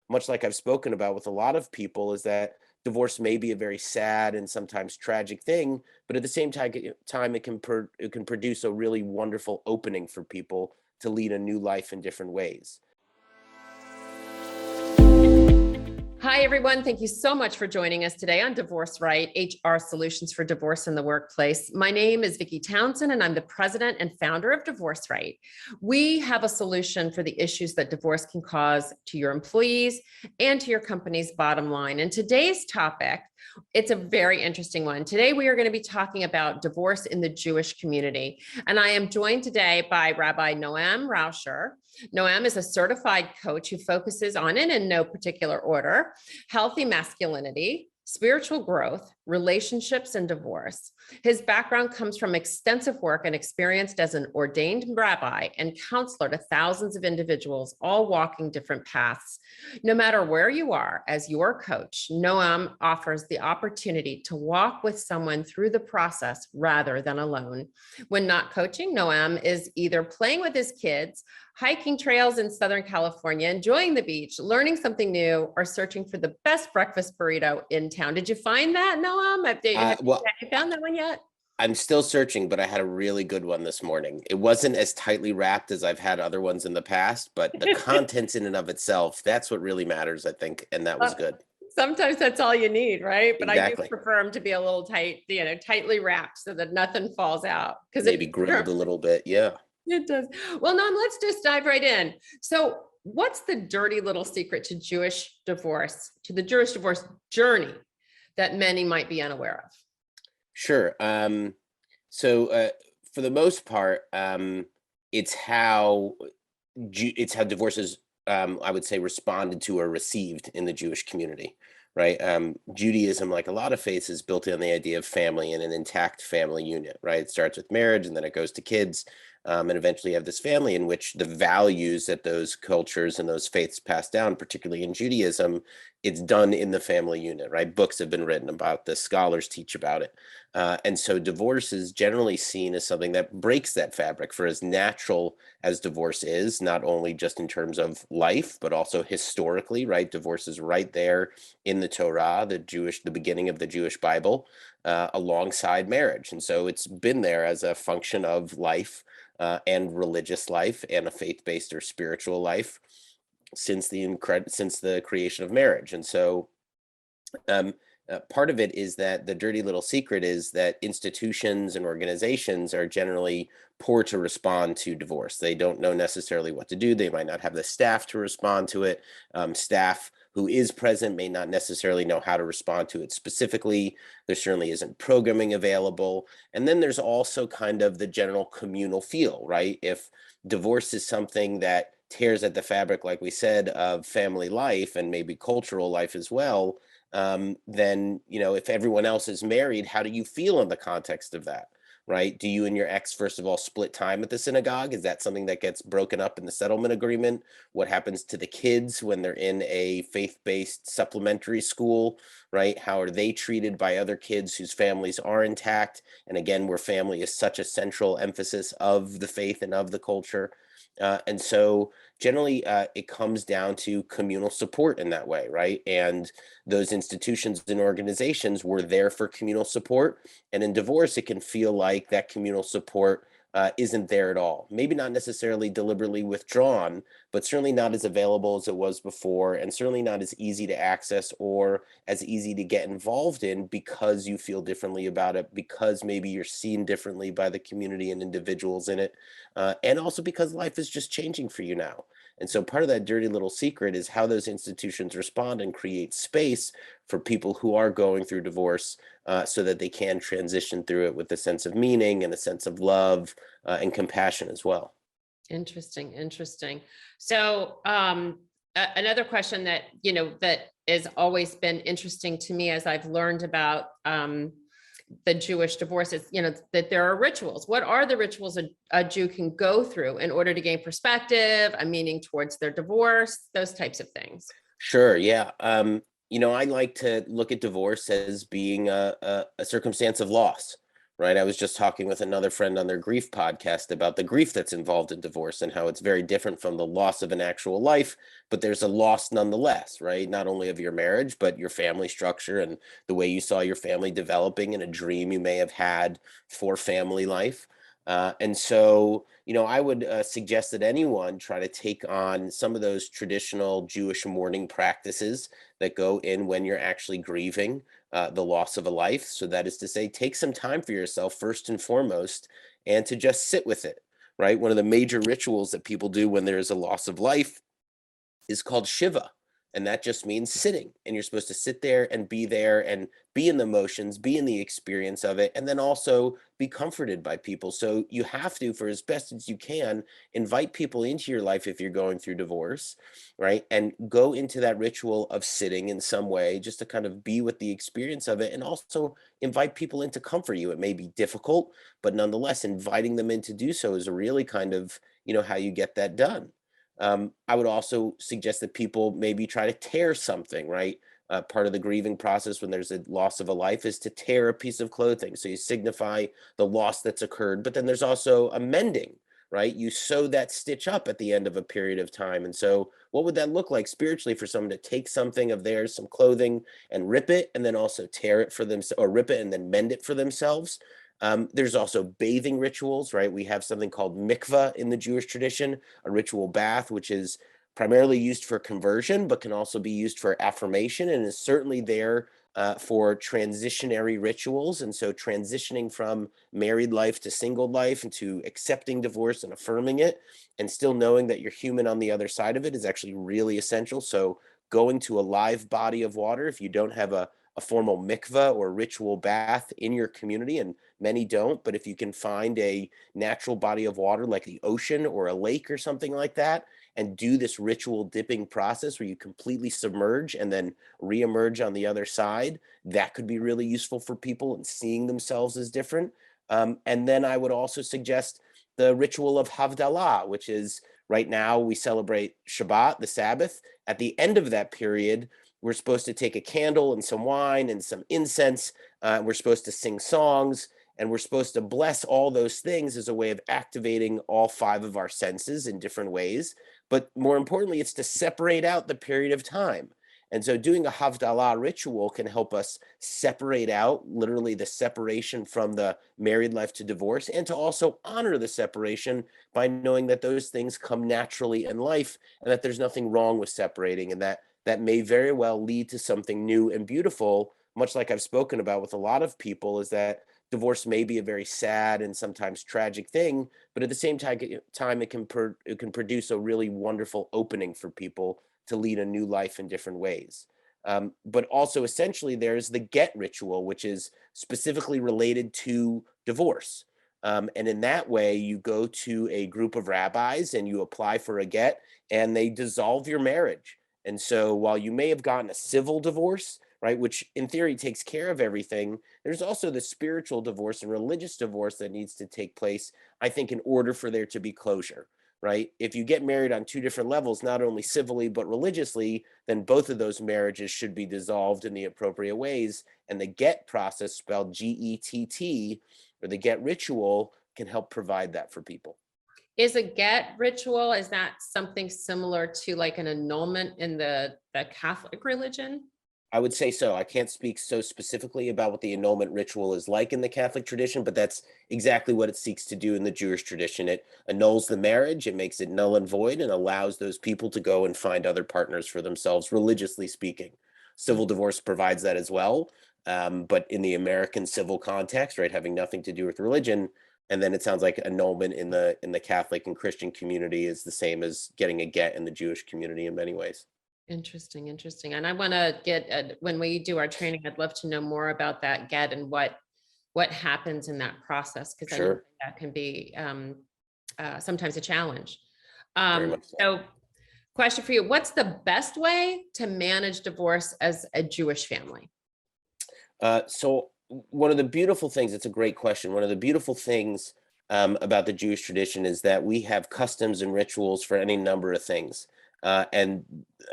much like I've spoken about with a lot of people, is that divorce may be a very sad and sometimes tragic thing, but at the same time it can produce a really wonderful opening for people to lead a new life in different ways. Hi, everyone. Thank you so much for joining us today on Divorce Right, HR Solutions for Divorce in the Workplace. My name is Vicki Townsend, and I'm the president and founder of Divorce Right. We have a solution for the issues that divorce can cause to your employees and to your company's bottom line. And today's topic, it's a very interesting one. Today, we are going to be talking about divorce in the Jewish community. And I am joined today by Rabbi Noam Raucher. Noam is a certified coach who focuses on, in no particular order, healthy masculinity, spiritual growth, relationships, and divorce. His background comes from extensive work and experience as an ordained rabbi and counselor to thousands of individuals, all walking different paths. No matter where you are, as your coach, Noam offers the opportunity to walk with someone through the process rather than alone. When not coaching, Noam is either playing with his kids, hiking trails in Southern California, enjoying the beach, learning something new, or searching for the best breakfast burrito in town. Did you find that, Noam? Have you found that one yet? I'm still searching, but I had a really good one this morning. It wasn't as tightly wrapped as I've had other ones in the past, but the contents in and of itself, that's what really matters, I think. And that was good. Sometimes that's all you need, right? But I do Exactly. prefer them to be a little tight, tightly wrapped so that nothing falls out. Because Maybe grilled a little bit. Yeah. it does. Well, Noam, let's just dive right in. So what's the dirty little secret to Jewish divorce, to the Jewish divorce journey that many might be unaware of? Sure. So for the most part, it's how divorce is, I would say, responded to or received in the Jewish community, right? Judaism, like a lot of faiths, is built on the idea of family and an intact family unit, right? It starts with marriage and then it goes to kids. And eventually you have this family in which the values that those cultures and those faiths pass down, particularly in Judaism, it's done in the family unit, right? Books have been written about this, scholars teach about it. And so divorce is generally seen as something that breaks that fabric. For as natural as divorce is, not only just in terms of life, but also historically, right? Divorce is right there in the Torah, the beginning of the Jewish Bible, alongside marriage. And so it's been there as a function of life and religious life and a faith-based or spiritual life since the creation of marriage. And so part of it is that the dirty little secret is that institutions and organizations are generally poor to respond to divorce. They don't know necessarily what to do. They might not have the staff to respond to it. Staff who is present may not necessarily know how to respond to it specifically. There certainly isn't programming available. And then there's also kind of the general communal feel, right? If divorce is something that tears at the fabric, like we said, of family life and maybe cultural life as well, then, if everyone else is married, how do you feel in the context of that? Right? Do you and your ex, first of all, split time at the synagogue? Is that something that gets broken up in the settlement agreement? What happens to the kids when they're in a faith-based supplementary school, right? How are they treated by other kids whose families are intact? And again, where family is such a central emphasis of the faith and of the culture. And so generally, it comes down to communal support in that way, right? And those institutions and organizations were there for communal support. And in divorce, it can feel like that communal support isn't there at all. Maybe not necessarily deliberately withdrawn, but certainly not as available as it was before, and certainly not as easy to access or as easy to get involved in because you feel differently about it, because maybe you're seen differently by the community and individuals in it, and also because life is just changing for you now. And so part of that dirty little secret is how those institutions respond and create space for people who are going through divorce so that they can transition through it with a sense of meaning and a sense of love and compassion as well. Interesting. So another question that has always been interesting to me as I've learned about the Jewish divorce is, that there are rituals. What are the rituals a Jew can go through in order to gain perspective, a meaning towards their divorce, those types of things? Sure. Yeah. I like to look at divorce as being a circumstance of loss, right? I was just talking with another friend on their grief podcast about the grief that's involved in divorce and how it's very different from the loss of an actual life, but there's a loss nonetheless, right? Not only of your marriage, but your family structure and the way you saw your family developing and a dream you may have had for family life. And so, I would suggest that anyone try to take on some of those traditional Jewish mourning practices that go in when you're actually grieving the loss of a life. So that is to say, take some time for yourself first and foremost, and to just sit with it, right? One of the major rituals that people do when there is a loss of life is called Shiva. And that just means sitting. And you're supposed to sit there and be in the motions, be in the experience of it, and then also be comforted by people. So you have to, for as best as you can, invite people into your life if you're going through divorce, right? And go into that ritual of sitting in some way, just to kind of be with the experience of it, and also invite people in to comfort you. It may be difficult, but nonetheless, inviting them in to do so is really kind of, how you get that done. I would also suggest that people maybe try to tear something, right? Part of the grieving process when there's a loss of a life is to tear a piece of clothing. So you signify the loss that's occurred, but then there's also a mending, right? You sew that stitch up at the end of a period of time. And so what would that look like spiritually for someone to take something of theirs, some clothing, and rip it, and then also tear it for themselves, or rip it and then mend it for themselves? There's also bathing rituals, right? We have something called mikvah in the Jewish tradition, a ritual bath, which is primarily used for conversion, but can also be used for affirmation, and is certainly there for transitionary rituals. And so transitioning from married life to single life and to accepting divorce and affirming it, and still knowing that you're human on the other side of it, is actually really essential. So going to a live body of water, if you don't have a formal mikvah or ritual bath in your community, and many don't, but if you can find a natural body of water like the ocean or a lake or something like that, and do this ritual dipping process where you completely submerge and then reemerge on the other side, that could be really useful for people and seeing themselves as different. And then I would also suggest the ritual of Havdalah, which is, right now we celebrate Shabbat, the Sabbath. At the end of that period, we're supposed to take a candle and some wine and some incense. We're supposed to sing songs, and we're supposed to bless all those things as a way of activating all five of our senses in different ways. But more importantly, it's to separate out the period of time. And so doing a Havdalah ritual can help us separate out literally the separation from the married life to divorce, and to also honor the separation by knowing that those things come naturally in life, and that there's nothing wrong with separating, and that may very well lead to something new and beautiful. Much like I've spoken about with a lot of people, is that divorce may be a very sad and sometimes tragic thing, but at the same time it can produce a really wonderful opening for people to lead a new life in different ways. But also, essentially, there's the get ritual, which is specifically related to divorce. And in that way, you go to a group of rabbis and you apply for a get, and they dissolve your marriage. And so while you may have gotten a civil divorce, right, which in theory takes care of everything, there's also the spiritual divorce and religious divorce that needs to take place, I think, in order for there to be closure, right? If you get married on two different levels, not only civilly but religiously, then both of those marriages should be dissolved in the appropriate ways. And the get process, spelled GETT, or the get ritual, can help provide that for people. Is a get ritual, is that something similar to like an annulment in the Catholic religion? I would say so. I can't speak so specifically about what the annulment ritual is like in the Catholic tradition, but that's exactly what it seeks to do in the Jewish tradition. It annuls the marriage, it makes it null and void, and allows those people to go and find other partners for themselves, religiously speaking. Civil divorce provides that as well, but in the American civil context, right, having nothing to do with religion. And then it sounds like annulment in the Catholic and Christian community is the same as getting a get in the Jewish community in many ways. Interesting, interesting. And I want to get, when we do our training, I'd love to know more about that get and what happens in that process, because I know Sure, that can be sometimes a challenge. very much so. So question for you, what's the best way to manage divorce as a Jewish family? So one of the beautiful things, it's a great question. One of the beautiful things about the Jewish tradition is that we have customs and rituals for any number of things. And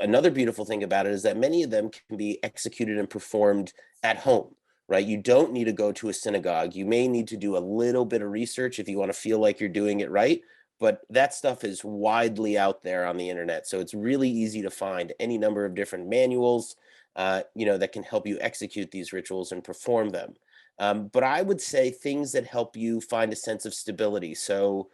another beautiful thing about it is that many of them can be executed and performed at home, right? You don't need to go to a synagogue. You may need to do a little bit of research if you want to feel like you're doing it right, but that stuff is widely out there on the internet. So it's really easy to find any number of different manuals, that can help you execute these rituals and perform them. But I would say things that help you find a sense of stability. So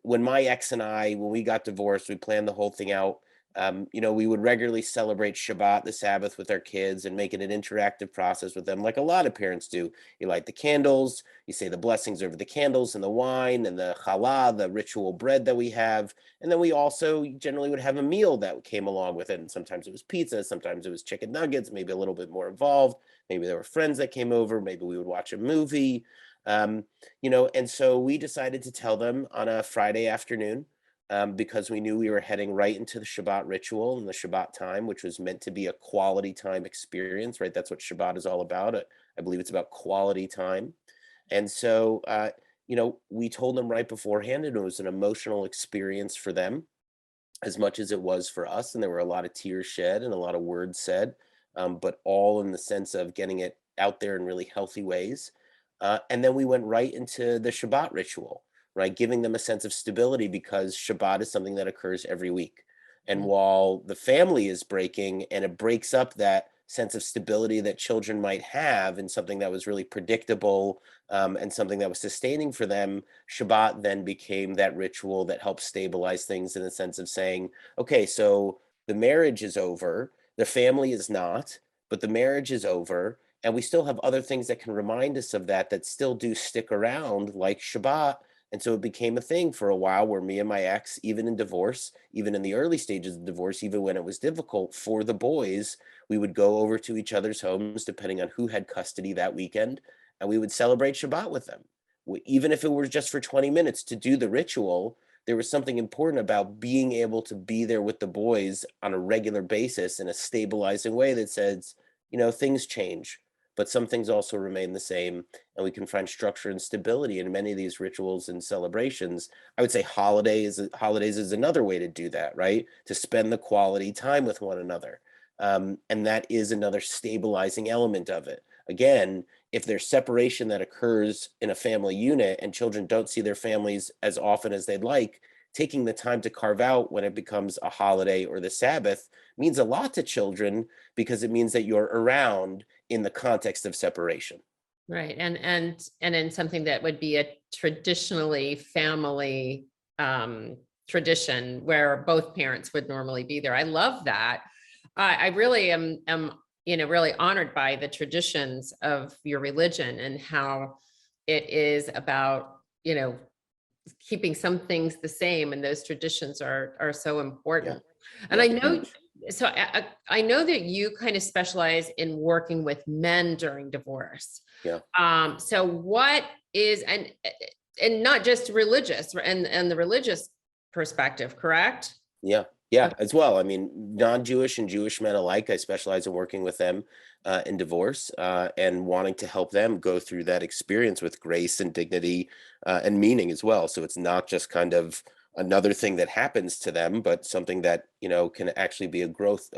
when my ex and I, when we got divorced, we planned the whole thing out. We would regularly celebrate Shabbat, the Sabbath, with our kids and make it an interactive process with them, like a lot of parents do. You light the candles, you say the blessings over the candles and the wine and the challah, the ritual bread that we have. And then we also generally would have a meal that came along with it. And sometimes it was pizza, sometimes it was chicken nuggets, maybe a little bit more involved. Maybe there were friends that came over, maybe we would watch a movie. And so we decided to tell them on a Friday afternoon, because we knew we were heading right into the Shabbat ritual and the Shabbat time, which was meant to be a quality time experience, right? That's what Shabbat is all about. I believe it's about quality time. And so, we told them right beforehand, and it was an emotional experience for them as much as it was for us. And there were a lot of tears shed and a lot of words said, but all in the sense of getting it out there in really healthy ways. And then we went right into the Shabbat ritual, right? Giving them a sense of stability because Shabbat is something that occurs every week. And Mm. while the family is breaking and it breaks up that sense of stability that children might have in something that was really predictable, and something that was sustaining for them, Shabbat then became that ritual that helps stabilize things in the sense of saying, okay, so the marriage is over, the family is not, but the marriage is over. And we still have other things that can remind us of that still do stick around, like Shabbat. And so it became a thing for a while where me and my ex, even in divorce, even in the early stages of divorce, even when it was difficult for the boys, we would go over to each other's homes, depending on who had custody that weekend, and we would celebrate Shabbat with them. Even if it were just for 20 minutes to do the ritual, there was something important about being able to be there with the boys on a regular basis in a stabilizing way that says, things change, but some things also remain the same, and we can find structure and stability in many of these rituals and celebrations. I would say holidays is another way to do that, right? To spend the quality time with one another. And that is another stabilizing element of it. Again, if there's separation that occurs in a family unit and children don't see their families as often as they'd like, taking the time to carve out when it becomes a holiday or the Sabbath means a lot to children because it means that you're around in the context of separation. Right. And in something that would be a traditionally family tradition where both parents would normally be there. I love that. I really am really honored by the traditions of your religion and how it is about, keeping some things the same, and those traditions are so Yeah. important. And Yeah. I know, Huge. so I know that you kind of specialize in working with men during divorce. Yeah. So what is, and not just religious and the religious perspective, correct? Yeah. Yeah, Okay. as well. I mean, non-Jewish and Jewish men alike, I specialize in working with them in divorce, and wanting to help them go through that experience with grace and dignity, and meaning as well. So it's not just kind of another thing that happens to them, but something that, can actually be a growth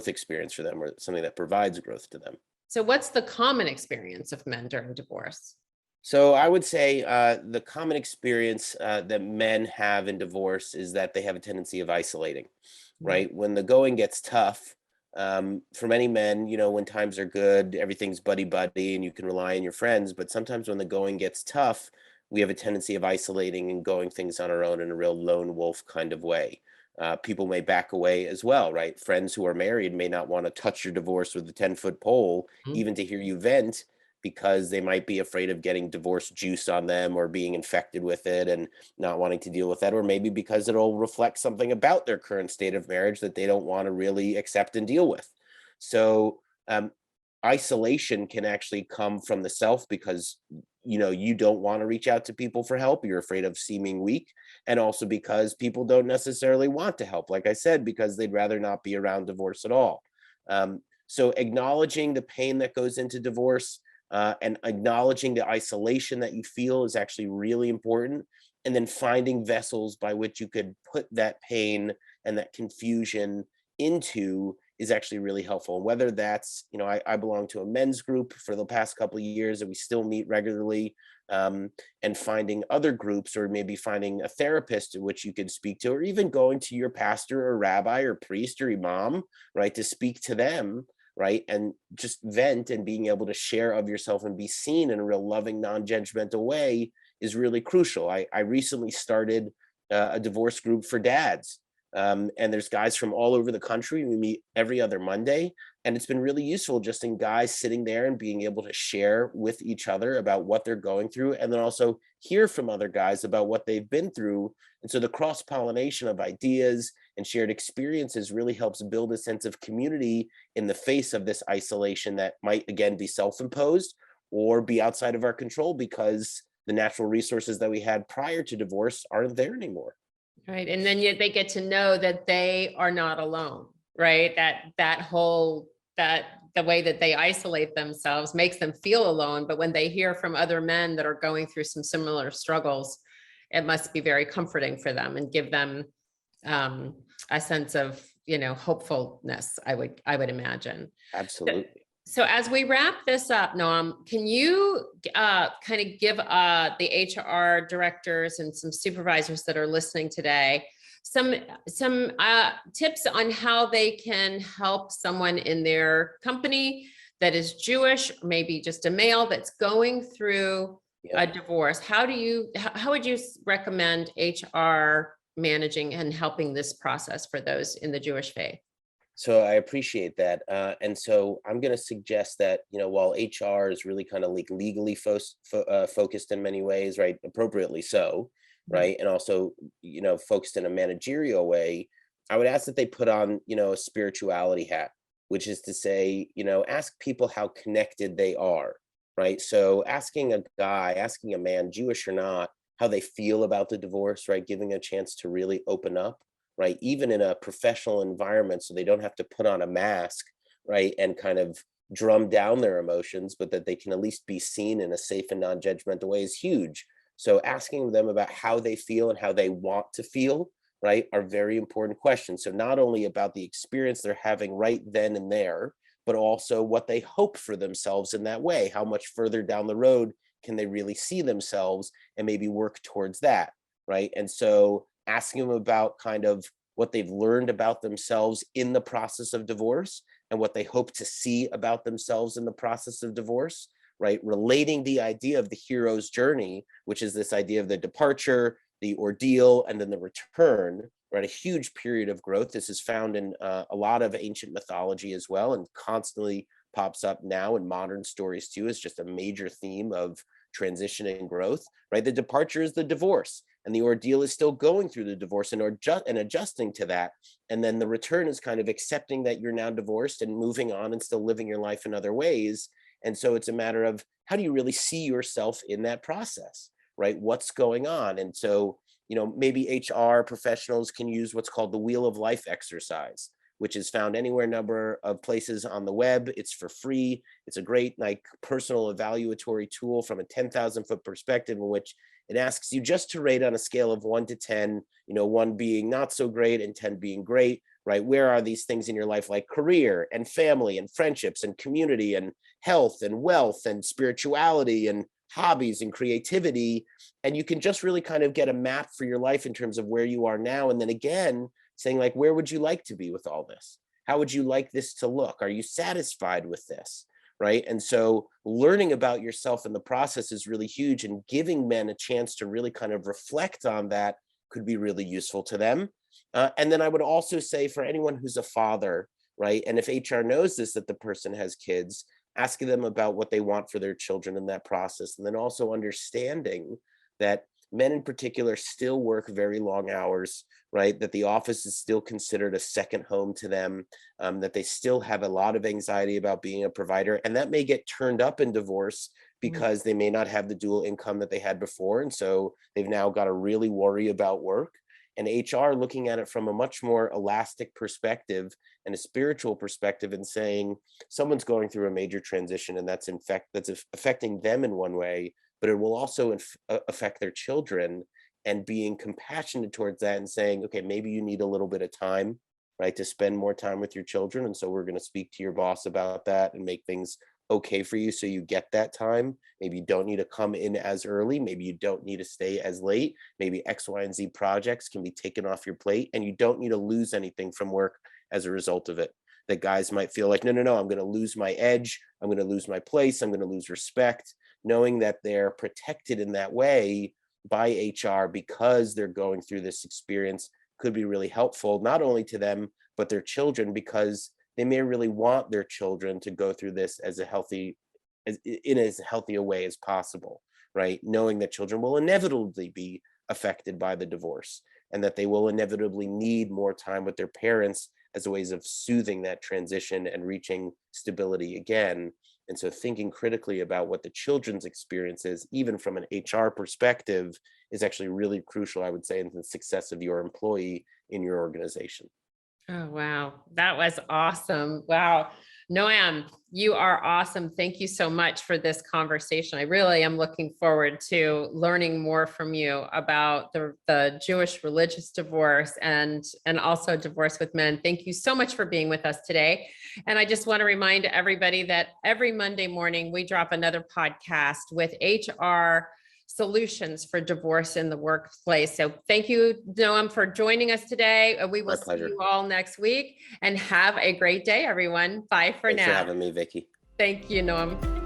experience for them, or something that provides growth to them. So what's the common experience of men during divorce? So I would say the common experience that men have in divorce is that they have a tendency of isolating, Mm. right? When the going gets tough, for many men, when times are good, everything's buddy buddy and you can rely on your friends. But sometimes when the going gets tough, we have a tendency of isolating and going things on our own in a real lone wolf kind of way. People may back away as well, right? Friends who are married may not want to touch your divorce with a 10-foot pole, Mm. even to hear you vent, because they might be afraid of getting divorce juice on them or being infected with it and not wanting to deal with that, or maybe because it'll reflect something about their current state of marriage that they don't want to really accept and deal with. So, isolation can actually come from the self because you don't want to reach out to people for help, you're afraid of seeming weak, and also because people don't necessarily want to help, like I said, because they'd rather not be around divorce at all. So acknowledging the pain that goes into divorce, and acknowledging the isolation that you feel is actually really important. And then finding vessels by which you could put that pain and that confusion into is actually really helpful. And whether that's, I belong to a men's group for the past couple of years, and we still meet regularly, and finding other groups, or maybe finding a therapist in which you could speak to, or even going to your pastor or rabbi or priest or imam, right, to speak to them, right, and just vent, and being able to share of yourself and be seen in a real loving, non-judgmental way is really crucial. I recently started a divorce group for dads. And there's guys from all over the country. We meet every other Monday, and it's been really useful just in guys sitting there and being able to share with each other about what they're going through, and then also hear from other guys about what they've been through. And so the cross-pollination of ideas and shared experiences really helps build a sense of community in the face of this isolation that might, again, be self-imposed or be outside of our control, because the natural resources that we had prior to divorce aren't there anymore. Right. And then they get to know that they are not alone, right? That the way that they isolate themselves makes them feel alone. But when they hear from other men that are going through some similar struggles, it must be very comforting for them and give them a sense of, hopefulness, I would imagine. Absolutely. So as we wrap this up, Noam, can you kind of give the HR directors and some supervisors that are listening today some tips on how they can help someone in their company that is Jewish, or maybe just a male that's going through a divorce? How would you recommend HR managing and helping this process for those in the Jewish faith? So I appreciate that. And so I'm going to suggest that, while HR is really kind of like legally focused in many ways, right? Appropriately so, right? And also, focused in a managerial way, I would ask that they put on, a spirituality hat, which is to say, ask people how connected they are, right? So asking a man, Jewish or not, how they feel about the divorce, right? Giving a chance to really open up, right? Even in a professional environment, so they don't have to put on a mask, right? And kind of drum down their emotions, but that they can at least be seen in a safe and non-judgmental way is huge. So asking them about how they feel and how they want to feel, right, are very important questions. So not only about the experience they're having right then and there, but also what they hope for themselves in that way. How much further down the road can they really see themselves, and maybe work towards that, right? And so asking them about kind of what they've learned about themselves in the process of divorce, and what they hope to see about themselves in the process of divorce, right? Relating the idea of the hero's journey, which is this idea of the departure, the ordeal, and then the return, right? A huge period of growth. This is found in a lot of ancient mythology as well, and constantly pops up now in modern stories too, as just a major theme of transition and growth, right? The departure is the divorce, and the ordeal is still going through the divorce and adjusting to that. And then the return is kind of accepting that you're now divorced and moving on and still living your life in other ways. And so it's a matter of, how do you really see yourself in that process, right? What's going on? And so, maybe HR professionals can use what's called the Wheel of Life exercise, which is found anywhere number of places on the web. It's for free. It's a great personal evaluatory tool from a 10,000-foot perspective, in which it asks you just to rate on a scale of 1 to 10, 1 being not so great and 10 being great, right? Where are these things in your life, like career and family and friendships and community and health and wealth and spirituality and hobbies and creativity? And you can just really kind of get a map for your life in terms of where you are now. And then again, saying where would you like to be with all this? How would you like this to look? Are you satisfied with this? Right. And so learning about yourself in the process is really huge, and giving men a chance to really kind of reflect on that could be really useful to them. And then I would also say, for anyone who's a father, right, and if HR knows this, that the person has kids, asking them about what they want for their children in that process. And then also understanding that men in particular still work very long hours, right? That the office is still considered a second home to them, that they still have a lot of anxiety about being a provider. And that may get turned up in divorce, because they may not have the dual income that they had before. And so they've now got to really worry about work. And HR looking at it from a much more elastic perspective and a spiritual perspective, and saying someone's going through a major transition, and that's affecting them in one way, but it will also affect their children, and being compassionate towards that and saying, okay, maybe you need a little bit of time right? To spend more time with your children. And so we're going to speak to your boss about that and make things okay for you so you get that time. Maybe you don't need to come in as early. Maybe you don't need to stay as late. Maybe X, Y, and Z projects can be taken off your plate, and you don't need to lose anything from work as a result of it. That guys might feel like, no, I'm going to lose my edge. I'm going to lose my place. I'm going to lose respect, knowing that they're protected in that way by HR because they're going through this experience could be really helpful, not only to them, but their children, because they may really want their children to go through this in as healthy a way as possible, right? Knowing that children will inevitably be affected by the divorce and that they will inevitably need more time with their parents as a ways of soothing that transition and reaching stability again. And so thinking critically about what the children's experience is, even from an HR perspective, is actually really crucial, I would say, in the success of your employee in your organization. Oh, wow. That was awesome. Wow. Noam, you are awesome. Thank you so much for this conversation. I really am looking forward to learning more from you about the Jewish religious divorce and also divorce with men. Thank you so much for being with us today. And I just want to remind everybody that every Monday morning, we drop another podcast with HR solutions for divorce in the workplace. So thank you, Noam, for joining us today. We will see you all next week, and have a great day, everyone. Bye for now. Thanks for having me, Vicky. Thank you, Noam.